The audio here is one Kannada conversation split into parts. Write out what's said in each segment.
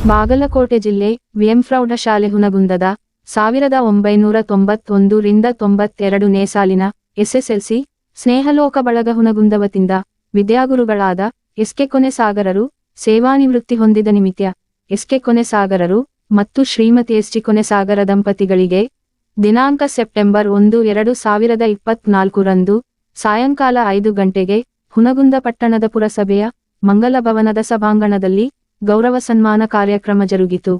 ಬಾಗಲಕೋಟೆ ಜಿಲ್ಲೆ ವಿಎಂ ಪ್ರೌಢಶಾಲೆ ಹುನಗುಂದದ 1991ರಿಂದ 92ನೇ ಸಾಲಿನ ಎಸ್ಎಸ್ಎಲ್ಸಿ ಸ್ನೇಹಲೋಕ ಬಳಗ ಹುನಗುಂದ ವತಿಯಿಂದ ವಿದ್ಯಾಗುರುಗಳಾದ ಎಸ್.ಕೆ. ಕೊನೆಸಾಗರರು ಸೇವಾನಿವೃತ್ತಿ ಹೊಂದಿದ ನಿಮಿತ್ತ ಎಸ್.ಕೆ. ಕೊನೆಸಾಗರರು ಮತ್ತು ಶ್ರೀಮತಿ ಎಸ್.ಟಿ. ಕೊನೆಸಾಗರ ದಂಪತಿಗಳಿಗೆ ದಿನಾಂಕ ಸೆಪ್ಟೆಂಬರ್ 1, 2024 ರಂದು ಸಾಯಂಕಾಲ 5 ಗಂಟೆಗೆ ಹುನಗುಂದ ಪಟ್ಟಣದ ಪುರಸಭೆಯ ಮಂಗಲ ಭವನದ ಸಭಾಂಗಣದಲ್ಲಿ ಗೌರವ ಸನ್ಮಾನ ಕಾರ್ಯಕ್ರಮ ಜರುಗಿತು.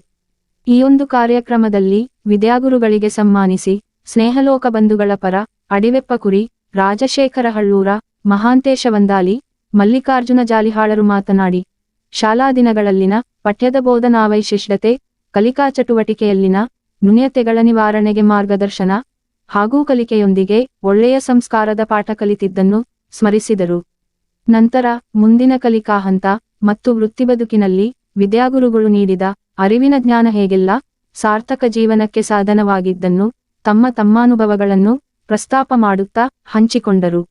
ಈ ಒಂದು ಕಾರ್ಯಕ್ರಮದಲ್ಲಿ ವಿದ್ಯಾಗುರುಗಳಿಗೆ ಸನ್ಮಾನಿಸಿ ಸ್ನೇಹಲೋಕ ಬಂಧುಗಳ ಪರ ಅಡಿವೆಪ್ಪಕುರಿ, ರಾಜಶೇಖರ ಹಳ್ಳೂರ, ಮಹಾಂತೇಶ ವಂದಾಲಿ, ಮಲ್ಲಿಕಾರ್ಜುನ ಜಾಲಿಹಾಳರು ಮಾತನಾಡಿ, ಶಾಲಾ ದಿನಗಳಲ್ಲಿನ ಪಠ್ಯದ ಬೋಧನಾ ವೈಶಿಷ್ಟ್ಯತೆ, ಕಲಿಕಾ ಚಟುವಟಿಕೆಯಲ್ಲಿನ ನ್ಯೂನತೆಗಳ ನಿವಾರಣೆಗೆ ಮಾರ್ಗದರ್ಶನ ಹಾಗೂ ಕಲಿಕೆಯೊಂದಿಗೆ ಒಳ್ಳೆಯ ಸಂಸ್ಕಾರದ ಪಾಠ ಕಲಿತಿದ್ದನ್ನು ಸ್ಮರಿಸಿದರು. ನಂತರ ಮುಂದಿನ ಕಲಿಕಾ ಹಂತ ಮತ್ತು ವೃತ್ತಿಬದುಕಿನಲ್ಲಿ ವಿದ್ಯಾಗುರುಗಳು ನೀಡಿದ ಅರಿವಿನ ಜ್ಞಾನ ಹೇಗೆಲ್ಲ ಸಾರ್ಥಕ ಜೀವನಕ್ಕೆ ಸಾಧನವಾಗಿದ್ದನ್ನು ತಮ್ಮ ಅನುಭವಗಳನ್ನು ಪ್ರಸ್ತಾಪ ಮಾಡುತ್ತಾ ಹಂಚಿಕೊಂಡರು.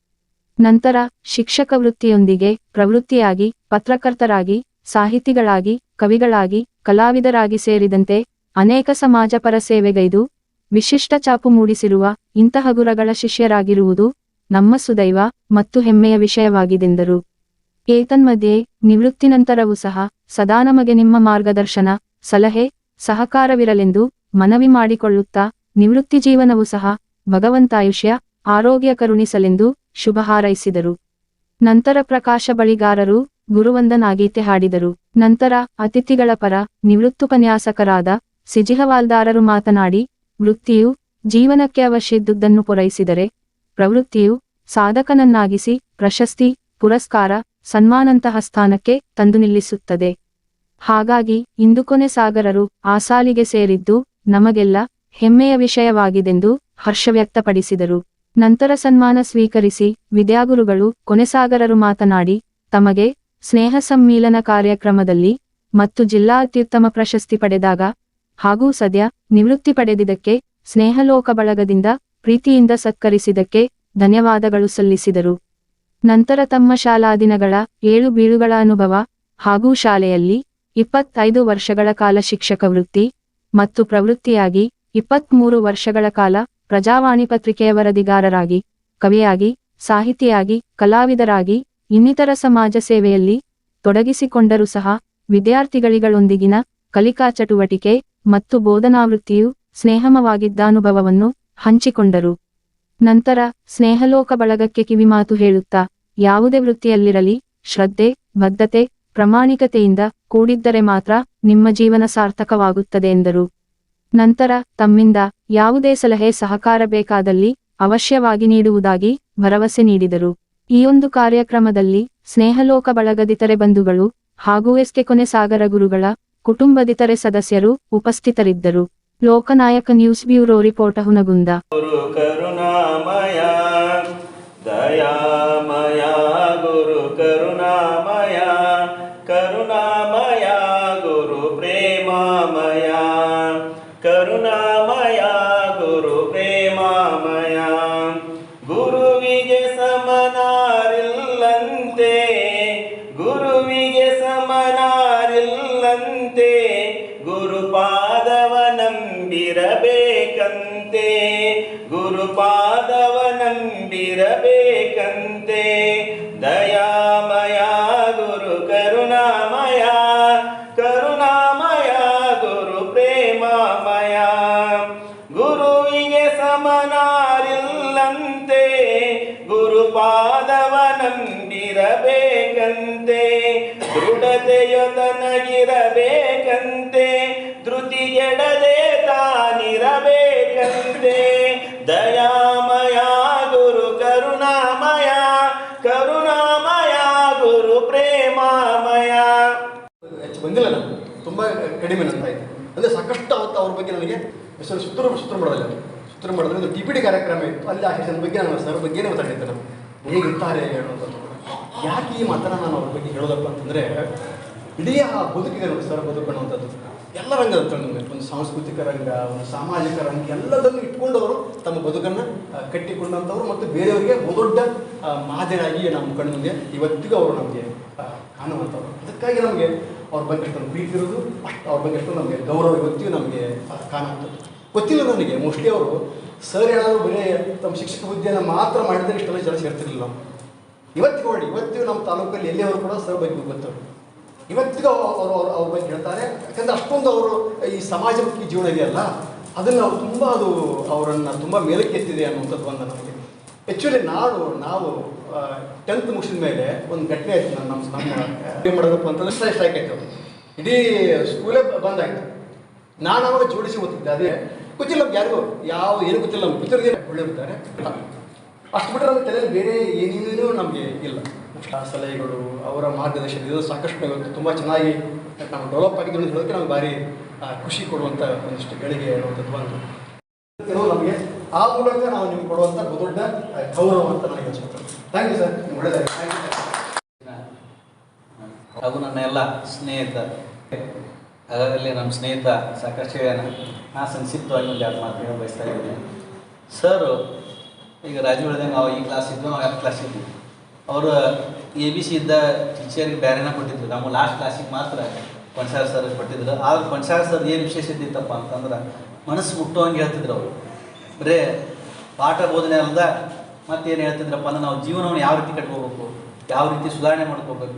ನಂತರ ಶಿಕ್ಷಕ ವೃತ್ತಿಯೊಂದಿಗೆ ಪ್ರವೃತ್ತಿಯಾಗಿ ಪತ್ರಕರ್ತರಾಗಿ, ಸಾಹಿತಿಗಳಾಗಿ, ಕವಿಗಳಾಗಿ, ಕಲಾವಿದರಾಗಿ ಸೇರಿದಂತೆ ಅನೇಕ ಸಮಾಜಪರ ಸೇವೆಗೈದು ವಿಶಿಷ್ಟ ಛಾಪು ಮೂಡಿಸಿರುವ ಇಂತಹ ಗುರುಗಳ ಶಿಷ್ಯರಾಗಿರುವುದು ನಮ್ಮ ಸುದೈವ ಮತ್ತು ಹೆಮ್ಮೆಯ ವಿಷಯವಾಗಿದೆಂದರು. ಏತನ್ಮಧ್ಯೆ ನಿವೃತ್ತಿ ನಂತರವೂ ಸಹ ಸದಾ ನಮಗೆ ನಿಮ್ಮ ಮಾರ್ಗದರ್ಶನ, ಸಲಹೆ, ಸಹಕಾರವಿರಲೆಂದು ಮನವಿ ಮಾಡಿಕೊಳ್ಳುತ್ತಾ ನಿವೃತ್ತಿ ಜೀವನವೂ ಸಹ ಭಗವಂತಾಯುಷ್ಯ ಆರೋಗ್ಯ ಕರುಣಿಸಲೆಂದು ಶುಭ ಹಾರೈಸಿದರು. ನಂತರ ಪ್ರಕಾಶ ಬಳಿಗಾರರು ಗುರುವಂದನಾಗೀತೆ ಹಾಡಿದರು. ನಂತರ ಅತಿಥಿಗಳ ಪರ ನಿವೃತ್ತುಪನ್ಯಾಸಕರಾದ ಸಿಜಿಹವಾಲ್ದಾರರು ಮಾತನಾಡಿ, ವೃತ್ತಿಯು ಜೀವನಕ್ಕೆ ಅವಶ್ಯವಿದ್ದುದನ್ನು ಪೂರೈಸಿದರೆ ಪ್ರವೃತ್ತಿಯು ಸಾಧಕನನ್ನಾಗಿಸಿ ಪ್ರಶಸ್ತಿ, ಪುರಸ್ಕಾರ, ಸನ್ಮಾನಂತಹ ಸ್ಥಾನಕ್ಕೆ ತಂದು ನಿಲ್ಲಿಸುತ್ತದೆ. ಹಾಗಾಗಿ ಇಂದು ಕೊನೆಸಾಗರರು ಆ ಸಾಲಿಗೆ ಸೇರಿದ್ದು ನಮಗೆಲ್ಲ ಹೆಮ್ಮೆಯ ವಿಷಯವಾಗಿದೆಂದು ಹರ್ಷ ವ್ಯಕ್ತಪಡಿಸಿದರು. ನಂತರ ಸನ್ಮಾನ ಸ್ವೀಕರಿಸಿ ವಿದ್ಯಾಗುರುಗಳು ಕೊನೆಸಾಗರರು ಮಾತನಾಡಿ, ತಮಗೆ ಸ್ನೇಹ ಸಮ್ಮಿಲನ ಕಾರ್ಯಕ್ರಮದಲ್ಲಿ ಮತ್ತು ಜಿಲ್ಲಾ ಅತ್ಯುತ್ತಮ ಪ್ರಶಸ್ತಿ ಪಡೆದಾಗ ಹಾಗೂ ಸದ್ಯ ನಿವೃತ್ತಿ ಪಡೆದಿದ್ದಕ್ಕೆ ಸ್ನೇಹಲೋಕ ಬಳಗದಿಂದ ಪ್ರೀತಿಯಿಂದ ಸತ್ಕರಿಸಿದ್ದಕ್ಕೆ ಧನ್ಯವಾದಗಳು ಸಲ್ಲಿಸಿದರು. ನಂತರ ತಮ್ಮ ಶಾಲಾ ದಿನಗಳ 7 ಬೀಳುಗಳ ಅನುಭವ ಹಾಗೂ ಶಾಲೆಯಲ್ಲಿ 25 ವರ್ಷಗಳ ಕಾಲ ಶಿಕ್ಷಕ ವೃತ್ತಿ ಮತ್ತು ಪ್ರವೃತ್ತಿಯಾಗಿ 23 ವರ್ಷಗಳ ಕಾಲ ಪ್ರಜಾವಾಣಿ ಪತ್ರಿಕೆಯ ವರದಿಗಾರರಾಗಿ, ಕವಿಯಾಗಿ, ಸಾಹಿತಿಯಾಗಿ, ಕಲಾವಿದರಾಗಿ ಇನ್ನಿತರ ಸಮಾಜ ಸೇವೆಯಲ್ಲಿ ತೊಡಗಿಸಿಕೊಂಡರೂ ಸಹ ವಿದ್ಯಾರ್ಥಿಗಳಿಗಳೊಂದಿಗಿನ ಕಲಿಕಾ ಚಟುವಟಿಕೆ ಮತ್ತು ಬೋಧನಾವೃತ್ತಿಯು ಸ್ನೇಹಮವಾಗಿದ್ದ ಅನುಭವವನ್ನು ಹಂಚಿಕೊಂಡರು. ನಂತರ ಸ್ನೇಹಲೋಕ ಬಳಗಕ್ಕೆ ಕಿವಿಮಾತು ಹೇಳುತ್ತಾ, ಯಾವುದೇ ವೃತ್ತಿಯಲ್ಲಿರಲಿ ಶ್ರದ್ಧೆ, ಬದ್ಧತೆ, ಪ್ರಾಮಾಣಿಕತೆಯಿಂದ ಕೂಡಿದ್ದರೆ ಮಾತ್ರ ನಿಮ್ಮ ಜೀವನ ಸಾರ್ಥಕವಾಗುತ್ತದೆ ಎಂದರು. ನಂತರ ತಮ್ಮಿಂದ ಯಾವುದೇ ಸಲಹೆ ಸಹಕಾರ ಬೇಕಾದಲ್ಲಿ ಅವಶ್ಯವಾಗಿ ನೀಡುವುದಾಗಿ ಭರವಸೆ ನೀಡಿದರು. ಈ ಒಂದು ಕಾರ್ಯಕ್ರಮದಲ್ಲಿ ಸ್ನೇಹಲೋಕ ಬಳಗದಿತರೆ ಬಂಧುಗಳು ಹಾಗೂ ಎಸ್.ಕೆ. ಕೊನೆಸಾಗರ ಗುರುಗಳ ಕುಟುಂಬದಿತರೆ ಸದಸ್ಯರು ಉಪಸ್ಥಿತರಿದ್ದರು. ಲೋಕನಾಯಕ ನ್ಯೂಸ್ ಬ್ಯೂರೋ ರಿಪೋರ್ಟ್ ಹುನಗುಂದ. ಗುರು ಕರುಣಾಮಯ ದಯಾಮಯ, ಗುರು ಕರುಣಾಮಯ ಕರುಣಾಮಯ, ಗುರು ಪ್ರೇಮಾಮಯ ಕರುಣಾಮಯ, ಗುರು ಪ್ರೇಮಾಮಯ. ಗುರುವಿಗೆ ಸಮನಾರಿಲ್ಲಂತೆ, ಗುರುವಿಗೆ ಸಮನಾರಿಲ್ಲಂತೆ, ಗುರುಪಾದವ ನಂಬಿರಬೇಕಂತೆ, ಗುರುಪಾದವ ನಂಬಿರಬೇಕಂತೆ. ದಯಾಮಯ ಗುರು ಕರುಣಾಮಯ ಕರುಣಾಮಯ, ಗುರು ಪ್ರೇಮಾಮಯ. ಗುರುವಿಗೆ ಸಮನಾರಿಲ್ಲಂತೆ, ಗುರುಪಾದವ ನಂಬಿರಬೇಕಂತೆ. ದೃಢತೆಯೊತನಗಿರಬೇಕಂತೆ, ಧೃತಿಗೆಡದೆ ತಾನಿರಬೇಕಂತೆ. ದಯಾಮಯ ಗುರು ಕರುಣಾಮಯ ಕರುಣಾಮಯ, ಗುರು ಪ್ರೇಮಾಮಯ. ಹೆಚ್ಚು ಬಂದಿಲ್ಲ, ನಾನು ತುಂಬ ಕಡಿಮೆ ಅನ್ನಿಸ್ತಾ ಇದೆ. ಅಂದರೆ ಸಾಕಷ್ಟು ಅವತ್ತು ಅವ್ರ ಬಗ್ಗೆ ನನಗೆ ಸುತ್ತೂರು ಮಾಡೋದಲ್ಲಿ ಒಂದು TPD ಕಾರ್ಯಕ್ರಮ ಇತ್ತು. ಅಲ್ಲಿ ಆ ಹೆಸರಿನ ಬಗ್ಗೆ ನಾನು ಸರ್ ಬಗ್ಗೆನೇ ಮಾತಾಡಿದ್ದೆ. ನಾನು ಹೇಗಿರ್ತಾರೆ ಹೇಳೋದಂತ. ಯಾಕೆ ಈ ಮಾತನ್ನು ನಾನು ಅವ್ರ ಬಗ್ಗೆ ಹೇಳೋದಪ್ಪ ಅಂತಂದರೆ, ಇಡೀ ಆ ಬದುಕಿದೆ ನೋಡಿ ಸರ್, ಬದುಕು ಅನ್ನುವಂಥದ್ದು ಎಲ್ಲ ರಂಗದ ಒಂದು ಸಾಂಸ್ಕೃತಿಕ ರಂಗ, ಒಂದು ಸಾಮಾಜಿಕ ರಂಗ ಎಲ್ಲದನ್ನು ಇಟ್ಕೊಂಡವರು ತಮ್ಮ ಬದುಕನ್ನು ಕಟ್ಟಿಕೊಂಡಂಥವ್ರು ಮತ್ತು ಬೇರೆಯವರಿಗೆ ಬಹುದೊಡ್ಡ ಮಾದರಿಯಾಗಿ ನಮ್ಮ ಕಣ್ಣು ಮುಂದೆ ಇವತ್ತಿಗೂ ಅವರು ನಮಗೆ ಕಾಣುವಂಥವ್ರು. ಅದಕ್ಕಾಗಿ ನಮಗೆ ಅವ್ರ ಬಗ್ಗೆ ಎಷ್ಟೊಂದು ಪ್ರೀತಿ ಇರೋದು, ಅಷ್ಟು ಅವ್ರ ಬಗ್ಗೆ ಎಷ್ಟೊಂದು ನಮಗೆ ಗೌರವ ಇವತ್ತಿಗೂ ನಮಗೆ ಕಾಣುತ್ತದೆ. ಗೊತ್ತಿಲ್ಲ ನನಗೆ, ಮೋಸ್ಟ್ಲಿ ಅವರು ಸರ್ ಏನಾದರೂ ಬರೀ ತಮ್ಮ ಶಿಕ್ಷಕ ಹುದ್ದೆಯನ್ನು ಮಾತ್ರ ಮಾಡಿದರೆ ಇಷ್ಟೆಲ್ಲ ಜನ ಸೇರ್ತಿರಲಿಲ್ಲ. ಇವತ್ತಿಗೂ ನೋಡಿ, ಇವತ್ತಿಗೂ ನಮ್ಮ ತಾಲೂಕಲ್ಲಿ ಎಲ್ಲಿಯವರು ಕೂಡ ಸರ್ ಬಗ್ಗೆ ಗೊತ್ತವರು, ಇವತ್ತಿಗೂ ಅವ್ರ ಬಗ್ಗೆ ಹೇಳ್ತಾರೆ. ಯಾಕಂದರೆ ಅಷ್ಟೊಂದು ಅವರು ಈ ಸಮಾಜಮುಖಿ ಜೀವನ ಇದೆಯಲ್ಲ, ಅದನ್ನು ನಾವು ತುಂಬ ಅದು ಅವರನ್ನು ತುಂಬ ಮೇಲಕ್ಕೆ ಎತ್ತಿದೆ ಅನ್ನುವಂಥದ್ದು ಒಂದು ನಮಗೆ. ಆ್ಯಕ್ಚುಲಿ ನಾವು 10th ಮುಗಿಸಿದ ಮೇಲೆ ಒಂದು ಘಟನೆ ಆಯಿತು. ನಮ್ಮ ಏನು ಮಾಡೋದಪ್ಪ ಅಂತಂದ್ರೆ ಸ್ಟ್ರೈಕ್ ಆಯ್ತು, ಇಡೀ ಸ್ಕೂಲೇ ಬಂದಾಯಿತು. ನಾನು ಅವಾಗ ಜೋಡಿಸಿ ಓದ್ತಿದ್ದೆ, ಅದೇ ಗೊತ್ತಿಲ್ಲ ನಮ್ಗೆ ಯಾರಿಗೂ ಏನು ಗೊತ್ತಿಲ್ಲ, ನಮ್ಗೆ ಗೊತ್ತಿರೋದೇ ಒಳ್ಳೆಯಿರ್ತಾರೆ. ಅಷ್ಟು ಬಿಟ್ಟರೆ ನಮ್ಮ ತಲೆಯಲ್ಲಿ ಬೇರೆ ಏನೇನೂ ನಮಗೆ ಇಲ್ಲ. ಸಲಹೆಗಳು, ಅವರ ಮಾರ್ಗದರ್ಶನ ಇದು ಸಾಕಷ್ಟು ಇವತ್ತು ತುಂಬ ಚೆನ್ನಾಗಿ ನಾವು ಡೆವಲಪ್ ಆಗಿದ್ದು ಅಂತ ಹೇಳೋಕ್ಕೆ ನಮ್ಗೆ ಭಾರಿ ಖುಷಿ ಕೊಡುವಂಥ ಒಂದಿಷ್ಟು ಗಳಿಗೆ ಅನ್ನುವಂಥದ್ದು ಒಂದು ನಮಗೆ. ಆ ಮೂಲಕ ನಾವು ನಿಮ್ಗೆ ಕೊಡುವಂಥ ದೊಡ್ಡ ಗೌರವ ಅಂತ ನನಗೆ ಅನ್ಸುತ್ತೆ. ಥ್ಯಾಂಕ್ ಯು ಸರ್, ಒಳ್ಳೆಯದಾಗಿ. ಹಾಗೂ ನನ್ನ ಎಲ್ಲ ಸ್ನೇಹಿತ, ಅದರಲ್ಲಿ ನಮ್ಮ ಸ್ನೇಹಿತ ಸಾಕಷ್ಟು ಹೇಳ್ಯಾನ. ನಾ ಸಂಕ್ಷಿಪ್ತವಾಗಿ ಒಂದು 2 ಮಾತು ಹೇಳ ಬಯಸ್ತಾ ಇದ್ದೀನಿ. ಸರ್ ಈಗ ರಾಜು ಹೇಳ್ದಂಗೆ ನಾವು ಈ ಕ್ಲಾಸ್ ಇದ್ವು, ನಾವು F ಕ್ಲಾಸ್ ಇದ್ವಿ. ಅವರು ABC ಇದ್ದ ಟೀಚರ್ಗೆ ಬೇರೆನ ಕೊಟ್ಟಿದ್ರು, ನಾವು ಲಾಸ್ಟ್ ಕ್ಲಾಸಿಗೆ ಮಾತ್ರ ಪಂಚಾರ ಸರ್ ಕೊಟ್ಟಿದ್ರು. ಆದ್ರೆ ಪಂಚಾರ ಸರ್ ಏನು ವಿಶೇಷ ಇದ್ದಿತ್ತಪ್ಪ ಅಂತಂದ್ರೆ ಮನಸ್ಸು ಮುಟ್ಟುವಂಗೆ ಹೇಳ್ತಿದ್ರು ಅವರು. ಬರೇ ಪಾಠ ಬೋಧನೆ ಅಲ್ಲದ ಮತ್ತೇನು ಹೇಳ್ತಿದ್ರಪ್ಪ ಅಂದ್ರೆ ನಾವು ಜೀವನವನ್ನು ಯಾವ ರೀತಿ ಕಟ್ಕೋಬೇಕು, ಯಾವ ರೀತಿ ಸುಧಾರಣೆ ಮಾಡ್ಕೋಬೇಕು,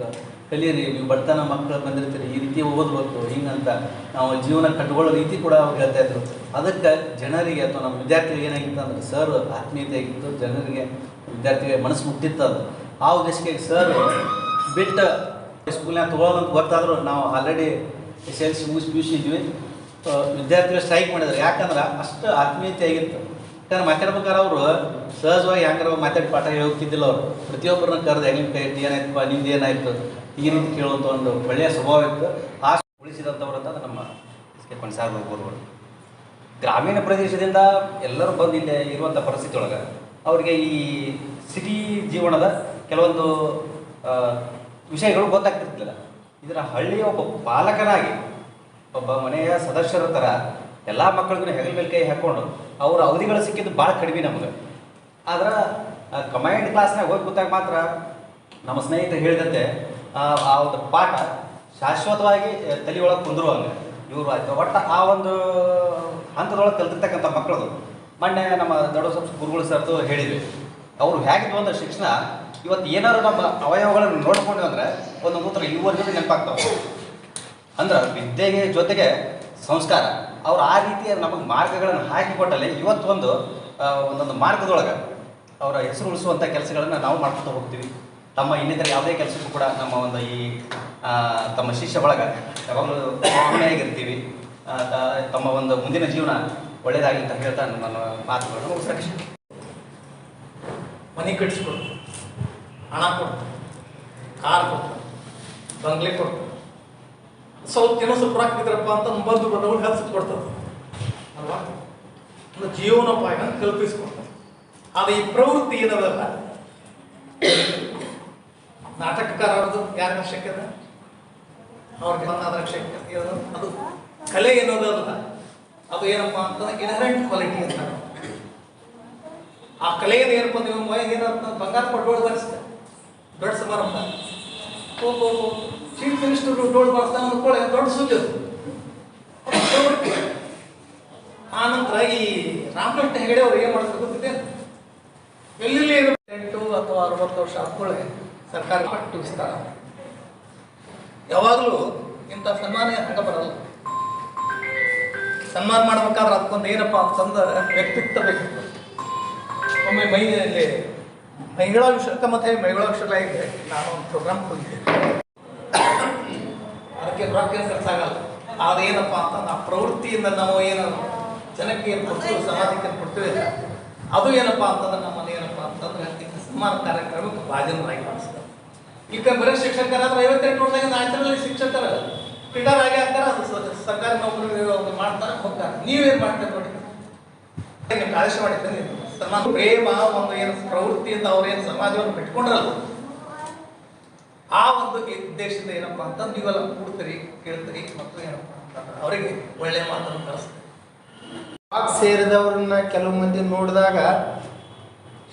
ಕಲೀರಿ, ನೀವು ಬಡತನ ಮಕ್ಕಳು ಬಂದಿರ್ತೀರಿ, ಈ ರೀತಿ ಓದಬೇಕು, ಹಿಂಗಂತ ನಾವು ಜೀವನ ಕಟ್ಕೊಳ್ಳೋ ರೀತಿ ಕೂಡ ಅವ್ರು ಹೇಳ್ತಾ ಇದ್ರು. ಅದಕ್ಕೆ ಜನರಿಗೆ ಅಥವಾ ನಮ್ಮ ವಿದ್ಯಾರ್ಥಿಗಳಿಗೆ ಏನಾಗಿತ್ತು ಅಂದ್ರೆ ಸರ್ ಆತ್ಮೀಯತೆ ಆಗಿತ್ತು, ಜನರಿಗೆ ವಿದ್ಯಾರ್ಥಿಗಳಿಗೆ ಮನಸ್ಸು ಮುಟ್ಟಿತ್ತು. ಅದು ಆ ಉದ್ದೇಶಕ್ಕೆ ಸರ್ ಬಿಟ್ಟು ಸ್ಕೂಲ್ನಾಗ ತೊಗೊಳ್ಳೋದಂತ ಗೊತ್ತಾದರೂ ನಾವು ಆಲ್ರೆಡಿ SLC ಮುಗಿಸಿ PUC ಇದ್ವಿ. ವಿದ್ಯಾರ್ಥಿಗಳು ಸ್ಟ್ರೈಕ್ ಮಾಡಿದ್ರು, ಯಾಕಂದ್ರೆ ಅಷ್ಟು ಆತ್ಮೀಯತೆ ಆಗಿತ್ತು. ಯಾಕಂದ್ರೆ ಮಾತಾಡ್ಬೇಕಾದ್ರೆ ಅವರು ಸಹಜವಾಗಿ ಹೆಂಗಾರ ಮಾತಾಡಿ ಪಾಠ ಹೋಗ್ತಿದ್ದಿಲ್ಲ. ಅವರು ಪ್ರತಿಯೊಬ್ಬರನ್ನ ಕರೆದು ಹೆಂಗೆ ಕೈ ಇಟ್ಟು ಏನಾಯ್ತಪ್ಪ, ನಿಮ್ದು ಏನಾಯ್ತು, ಈ ರೀತಿ ಕೇಳುವಂಥ ಒಂದು ಒಳ್ಳೆಯ ಸ್ವಭಾವ ಇತ್ತು. ಆ ಉಳಿಸಿದಂಥವ್ರು ಅಂತಂದ್ರೆ ನಮ್ಮ ಪಂಚಾರ ಗೋರ್ಗಳು. ಗ್ರಾಮೀಣ ಪ್ರದೇಶದಿಂದ ಎಲ್ಲರೂ ಬಂದು ಇಲ್ಲಿ ಇರುವಂಥ ಪರಿಸ್ಥಿತಿ ಒಳಗೆ ಅವ್ರಿಗೆ ಈ ಸಿಟಿ ಜೀವನದ ಕೆಲವೊಂದು ವಿಷಯಗಳು ಗೊತ್ತಾಗ್ತಿರ್ತಿಲ್ಲ. ಇದರ ಹಳ್ಳಿಯ ಒಬ್ಬ ಪಾಲಕನಾಗಿ, ಒಬ್ಬ ಮನೆಯ ಸದಸ್ಯರ ಥರ ಎಲ್ಲ ಮಕ್ಕಳಿಗೂ ಹೆಗಲ ಮೇಲೆ ಕೈ ಹಾಕ್ಕೊಂಡು ಅವ್ರ ಅವಧಿಗಳು ಸಿಕ್ಕಿದ್ದು ಭಾಳ ಕಡಿಮೆ ನಮಗೆ. ಆದ್ರೆ ಕಮಾಂಡ್ ಕ್ಲಾಸ್ನಾಗ ಹೋಗಿ ಕೂತಾಗ ಮಾತ್ರ ನಮ್ಮ ಸ್ನೇಹಿತರು ಹೇಳಿದಂತೆ ಆ ಒಂದು ಪಾಠ ಶಾಶ್ವತವಾಗಿ ತಲೆ ಒಳಗೆ ಕುಂದಿರುವಂಗೆ ಇವರು ಆಯ್ತು. ಒಟ್ಟು ಆ ಒಂದು ಹಂತದೊಳಗೆ ಕಲ್ತಿರ್ತಕ್ಕಂಥ ಮಕ್ಕಳದು ಮೊನ್ನೆ ನಮ್ಮ ದೊಡ್ಡ ಸ್ವಲ್ಪ ಗುರುಗಳು ಸರ್ದು ಹೇಳಿದ್ವಿ. ಅವರು ಹೇಗಿದ್ವು ಅಂದ್ರೆ ಶಿಕ್ಷಣ ಇವತ್ತು ಏನಾದ್ರು ನಮ್ಮ ಅವಯವಗಳನ್ನು ನೋಡ್ಕೊಂಡು ಅಂದರೆ ಒಂದು ಮೂತ್ರ ಇದುವರೆಗೂ ನೆನಪಾಗ್ತಾವೆ. ಅಂದ್ರೆ ವಿದ್ಯೆಗೆ ಜೊತೆಗೆ ಸಂಸ್ಕಾರ ಅವ್ರು ಆ ರೀತಿಯ ನಮಗೆ ಮಾರ್ಗಗಳನ್ನು ಹಾಕಿಕೊಟ್ಟಲ್ಲಿ ಇವತ್ತು ಒಂದೊಂದು ಮಾರ್ಗದೊಳಗೆ ಅವರ ಹೆಸರು ಉಳಿಸುವಂಥ ಕೆಲಸಗಳನ್ನು ನಾವು ಮಾಡ್ಕೊತಾ ಹೋಗ್ತೀವಿ. ತಮ್ಮ ಇನ್ನಿತರ ಯಾವುದೇ ಕೆಲಸಕ್ಕೂ ಕೂಡ ನಮ್ಮ ಒಂದು ಈ ತಮ್ಮ ಶಿಷ್ಯ ಬಳಗ ಯಾವಾಗಲೂ ಭಾವನೆಯಾಗಿರ್ತೀವಿ. ತಮ್ಮ ಒಂದು ಮುಂದಿನ ಜೀವನ ಒಳ್ಳೆಯದಾಗಲಿ ಅಂತ ಹೇಳ್ತಾ ನನ್ನ ಮಾತುಗಳನ್ನು ಮುಗಿಸ್ತೀನಿ. ಮನೆ ಕಟ್ಟಿಸ್ಕೊಡು, ಹಣ ಕೊಡ್ತಾರೆ, ಕಾರ್ ಕೊಡ್ತಾರೆ, ಬಂಗ್ಲೆ ಕೊಡ್ತಾರೆ, ಸ್ವಲ್ಪ ರೊಕ್ಕ ಅಂತ ಬಂದು ಬರೋರು ಹಚ್ಚಿ ಕೊಡ್ತದೆ ಅಲ್ವಾ. ಒಂದು ಜೀವನೋಪಾಯ ಕಲ್ಪಿಸ್ಕೊಡ್ತಾರೆ. ಆದರೆ ಈ ಪ್ರವೃತ್ತಿ ಏನದಲ್ಲ, ನಾಟಕಕಾರ ಅವ್ರದ್ದು ಯಾರ ಅವಶ್ಯಕತೆ, ಅವ್ರಿಗೆ ಬಂದಾದ ಅವಶ್ಯಕತೆ ಅದು ಕಲೆ ಏನೋದಲ್ಲ, ಅದು ಏನಪ್ಪ ಅಂತಂದ್ರೆ ಇನ್ಹರೆಂಟ್ ಕ್ವಾಲಿಟಿ ಅಂತ. ಆ ಕಲೆಯನ್ನು ಏನಪ್ಪ ನೀವು ಏನಂತ ಬಂಗಾರ ಕೊಟ್ಟು ಡೋಳು ಬಾರಿಸ್ತೆ, ದೊಡ್ಡ ಸಮಾರಂಭ ಚೀಫ್ ಮಿನಿಸ್ಟರ್ ಡೋಳು ಬಾರಿಸ್ತಾ ಅಂದ್ಕೊಳ್ಳೆ ದೊಡ್ಡ ಸುದ್ದಿ ಅದು. ಆ ನಂತರ ಈ ರಾಮಕೃಷ್ಣ ಹೆಗಡೆ ಅವ್ರು ಏನು ಮಾಡ್ತಾರೆ ಗೊತ್ತಿದೆ, ಎಲ್ಲೆಲ್ಲಿ 8 ಅಥವಾ 60 ವರ್ಷ ಆದ್ಕೊಳ್ಳೆ ಸರ್ಕಾರ ಪಟ್ಟು ವಿಸ್ತಾರ. ಯಾವಾಗಲೂ ಇಂಥ ಸನ್ಮಾನ ಹಂಗ ಬರಲ್ಲ. ಸನ್ಮಾನ ಮಾಡ್ಬೇಕಾದ್ರೆ ಅದಕ್ಕೊಂದು ಏನಪ್ಪ ಅಂತಂದ್ರೆ ವ್ಯಕ್ತಿತ್ವ ಬೇಕಿತ್ತು. ಒಮ್ಮೆ ಮೈಯಲ್ಲಿ ಮಹಿಳಾ ವಿಷಯ ಮತ್ತೆ ಮಹಿಳಾ ವಿಷಯಕ್ಕೆ ನಾನು ಒಂದು ಪ್ರೋಗ್ರಾಮ್ ಹೋಗಿದ್ದೆ. ಅದಕ್ಕೆ ರೊಕ್ಕ ಏನು ಖರ್ಚಾಗಲ್ಲ. ಅದೇನಪ್ಪ ಅಂತಂದ್ರೆ ಆ ಪ್ರವೃತ್ತಿಯಿಂದ ನಾವು ಏನು ಜನಕ್ಕೆ ಏನು ಕೊಡ್ತೀವಿ, ಸಮಾಜಕ್ಕೆ ಏನು ಕೊಡ್ತೀವಿ, ಅದು ಏನಪ್ಪ ಅಂತಂದ್ರೆ ನಮ್ಮಲ್ಲಿ ಏನಪ್ಪ ಅಂತಂದ್ರೆ ಸನ್ಮಾನ ಕಾರ್ಯಕ್ರಮಕ್ಕೆ ಭಾಜನರಾಗಿ ಮಾಡಿಸ್ತಾರೆ. ಈಗ ಬರೀ ಶಿಕ್ಷಕರಾದ್ರೆ 58 ವರ್ಷದಾಗ ನ್ಯಾಚುರಲಿ ಶಿಕ್ಷಕರ ರಿಟೈರ್ ಆಗಿ ಆಗ್ತಾರೆ, ಅದು ಸರ್ಕಾರಿ ನೌಕರಿ ಮಾಡ್ತಾರೆ ಹೋಗ್ತಾರೆ. ನೀವೇನು ಮಾಡ್ತಾರೆ ನೋಡಿ, ನಿಮ್ಗೆ ಆದೇಶ ಮಾಡಿದ್ದೆ ಸನ್ಮಾನ ಪ್ರೇಮ ಒಂದು ಏನು ಪ್ರವೃತ್ತಿಯಿಂದ ಅವ್ರೇನು ಸಮಾಜವನ್ನು ಬಿಟ್ಕೊಂಡ್ರಲ್ಲ, ಆ ಒಂದು ಉದ್ದೇಶದಿಂದ ಏನಪ್ಪ ಅಂತ ನೀವೆಲ್ಲ ಕೂಡ್ತೀರಿ, ಕೇಳ್ತೀರಿ ಮತ್ತು ಏನಪ್ಪ ಅಂತಂದ್ರೆ ಅವರಿಗೆ ಒಳ್ಳೆಯ ಮಾತನ್ನು ಕಲಿಸ್ತೀರಿ. ಸೇರಿದವ್ರನ್ನ ಕೆಲವು ಮಂದಿ ನೋಡಿದಾಗ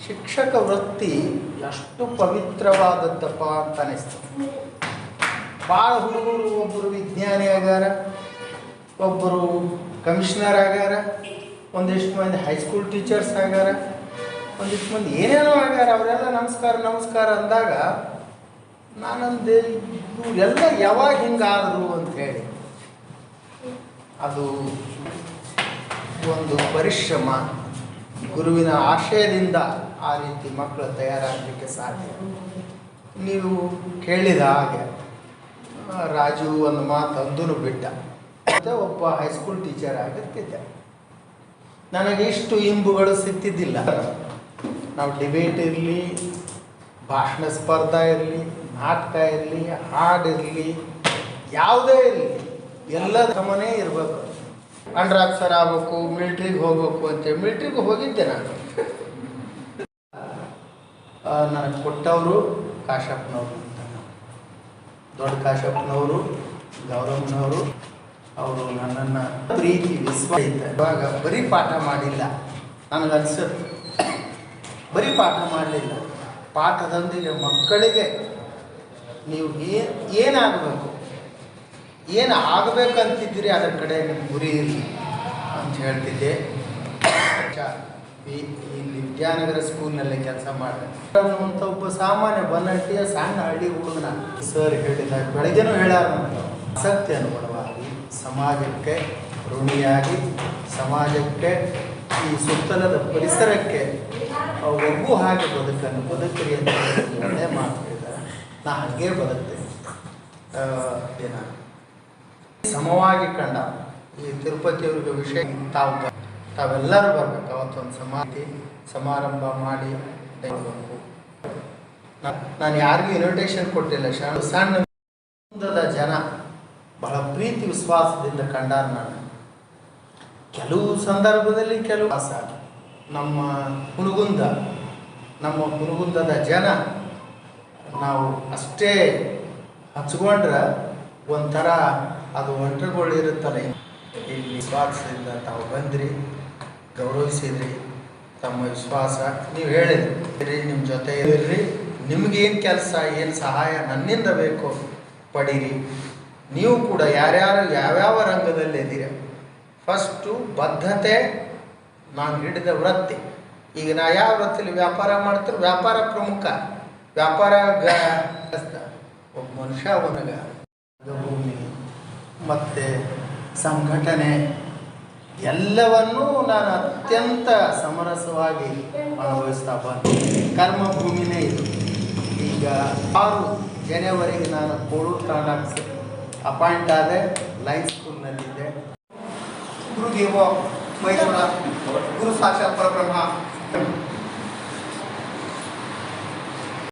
ಶಿಕ್ಷಕ ವೃತ್ತಿ ಎಷ್ಟು ಪವಿತ್ರವಾದದ್ದಪ್ಪ ಅಂತ ಅನಿಸ್ತದೆ. ಭಾಳ ಹುಡುಗರು ಒಬ್ಬರು ವಿಜ್ಞಾನಿ ಆಗ್ಯಾರ, ಒಬ್ಬರು ಕಮಿಷನರ್ ಆಗ್ಯಾರ, ಒಂದಿಷ್ಟು ಮಂದಿ ಹೈಸ್ಕೂಲ್ ಟೀಚರ್ಸ್ ಆಗ್ಯಾರ, ಒಂದಿಷ್ಟು ಮಂದಿ ಏನೇನೋ ಆಗ್ಯಾರ. ಅವರೆಲ್ಲ ನಮಸ್ಕಾರ ನಮಸ್ಕಾರ ಅಂದಾಗ ನಾನಂದೆ ಇವರೆಲ್ಲ ಯಾವಾಗ ಹಿಂಗಾದರು ಅಂಥೇಳಿ. ಅದು ಒಂದು ಪರಿಶ್ರಮ, ಗುರುವಿನ ಆಶಯದಿಂದ ಆ ರೀತಿ ಮಕ್ಕಳು ತಯಾರಾಗಲಿಕ್ಕೆ ಸಾಧ್ಯ. ನೀವು ಕೇಳಿದ ಹಾಗೆ ರಾಜು ಒಂದು ಮಾತು ಅಂದೂ ಬಿಟ್ಟ, ಮತ್ತು ಒಬ್ಬ ಹೈಸ್ಕೂಲ್ ಟೀಚರ್ ಆಗಿರ್ತಿದ್ದೆ. ನನಗೆ ಇಷ್ಟು ಇಂಬುಗಳು ಸಿಗ್ತಿದ್ದಿಲ್ಲ. ನಾವು ಡಿಬೇಟ್ ಇರಲಿ, ಭಾಷಣ ಸ್ಪರ್ಧಾ ಇರಲಿ, ನಾಟಕ ಇರಲಿ, ಹಾಡಿರಲಿ, ಯಾವುದೇ ಇರಲಿ ಎಲ್ಲ ಗಮನೇ ಇರಬೇಕು. ಅಂಡರ್ ಆಫೀಸರ್ ಆಗಬೇಕು, ಮಿಲ್ಟ್ರಿಗೆ ಹೋಗ್ಬೇಕು ಅಂತೇಳಿ ಮಿಲ್ಟ್ರಿಗೆ ಹೋಗಿದ್ದೆ ನಾನು. ನನಗೆ ಕೊಟ್ಟವರು ಕಾಶಪ್ಪನವರು ಅಂತ, ದೊಡ್ಡ ಕಾಶಪ್ಪನವರು, ಗೌರವ್ನವರು. ಅವರು ನನ್ನನ್ನು ಪ್ರೀತಿ ವಿಶ್ವಾಸ ಇದ್ದ. ಇವಾಗ ಬರೀ ಪಾಠ ಮಾಡಿಲ್ಲ, ನನಗನ್ಸುತ್ತೆ ಬರೀ ಪಾಠ ಮಾಡಲಿಲ್ಲ, ಪಾಠದೊಂದಿಗೆ ಮಕ್ಕಳಿಗೆ ನೀವು ಏನಾಗಬೇಕು, ಏನು ಆಗಬೇಕಂತಿದ್ದೀರಿ ಅದರ ಕಡೆ ನಿಮ್ಮ ಗುರಿ ಇರಲಿ ಅಂತ ಹೇಳ್ತಿದ್ದೆ. ಇಲ್ಲಿ ವಿದ್ಯಾನಗರ ಸ್ಕೂಲ್ನಲ್ಲೇ ಕೆಲಸ ಮಾಡಿದೆ ಅನ್ನುವಂಥ ಒಬ್ಬ ಸಾಮಾನ್ಯ ಬನ್ನಟ್ಟಿಯ ಸಣ್ಣ ಹಳ್ಳಿ ಹುಡುಗನ ಸರ್ ಹೇಳಿದಾಗ ಬೆಳಗ್ಗೆನೂ ಹೇಳ್ಯಾರ, ಆಸಕ್ತಿ ಅನುಗುಣವಾಗಿ ಸಮಾಜಕ್ಕೆ ಋಣಿಯಾಗಿ, ಸಮಾಜಕ್ಕೆ ಈ ಸುತ್ತಲದ ಪರಿಸರಕ್ಕೆ ಒಬ್ಬು ಹಾಗೆ ಬದುಕರಿ ಅಂತ ಒಳ್ಳೆ ಮಾತು ಹೇಳಿದ್ದಾರೆ. ನಾ ಹಾಗೇ ಬದುಕ್ತೇನೆ. ಸಮವಾಗಿ ಕಂಡ ಈ ತಿರುಪತಿಯವ್ರಿಗೆ ವಿಷಯ ತಾವೆಲ್ಲರೂ ಬರ್ಬೇಕು. ಅವತ್ತೊಂದು ಸಮಾರಂಭ ಮಾಡಿ ಬರಬೇಕು. ನಾನು ಯಾರಿಗೂ ಇನ್ವಿಟೇಷನ್ ಕೊಟ್ಟಿಲ್ಲ. ಸಣ್ಣ ಜನ ಬಹಳ ಪ್ರೀತಿ ವಿಶ್ವಾಸದಿಂದ ಕಂಡಾರ. ನಾನು ಕೆಲವು ಸಂದರ್ಭದಲ್ಲಿ ಕೆಲವು ನಮ್ಮ ಹುನಗುಂದದ ಜನ ನಾವು ಅಷ್ಟೇ ಹಚ್ಕೊಂಡ್ರೆ ಒಂಥರ ಅದು ಒಂಟುಗಳಿರುತ್ತಲ್ಲ. ಇಲ್ಲಿ ವಿಶ್ವಾಸದಿಂದ ತಾವು ಬಂದ್ರಿ, ಗೌರವಿಸಿದ್ರಿ, ತಮ್ಮ ವಿಶ್ವಾಸ ನೀವು ಹೇಳಿದ್ರಿ, ನಿಮ್ಮ ಜೊತೆ ಇರ್ರಿ, ನಿಮಗೇನು ಕೆಲಸ ಏನು ಸಹಾಯ ನನ್ನಿಂದ ಬೇಕೋ ಪಡೀರಿ. ನೀವು ಕೂಡ ಯಾರ್ಯಾರು ಯಾವ್ಯಾವ ರಂಗದಲ್ಲಿದ್ದೀರ, ಫಸ್ಟು ಬದ್ಧತೆ. ನಾನು ಹಿಡಿದ ವೃತ್ತಿ, ಈಗ ನಾ ಯಾವ ವೃತ್ತಿಲಿ ವ್ಯಾಪಾರ ಮಾಡ್ತೀರೋ ವ್ಯಾಪಾರ ಪ್ರಮುಖ, ವ್ಯಾಪಾರ ಒಬ್ಬ ಮನುಷ್ಯ ಅವನಿಗೆ ಭೂಮಿ ಮತ್ತು ಸಂಘಟನೆ ಎಲ್ಲವನ್ನೂ ನಾನು ಅತ್ಯಂತ ಸಮರಸವಾಗಿ ಅನುಭವಿಸ್ತಾ ಬಂದೆ. ಕರ್ಮಭೂಮಿನೇ ಇದು. ಈಗ 6 ಜನವರಿಗೆ ನಾನು ಕೋಡೂರು ತಾಂಡಕ್ಕೆ ಅಪಾಯಿಂಟ್ ಆದೆ. ಲೈನ್ ಸ್ಕೂಲ್ನಲ್ಲಿದ್ದೆ. ಗುರುದೇವ ಮೈಸೂರ ಗುರು ಸಾಕ್ಷಾತ್ ಪರಬ್ರಹ್ಮ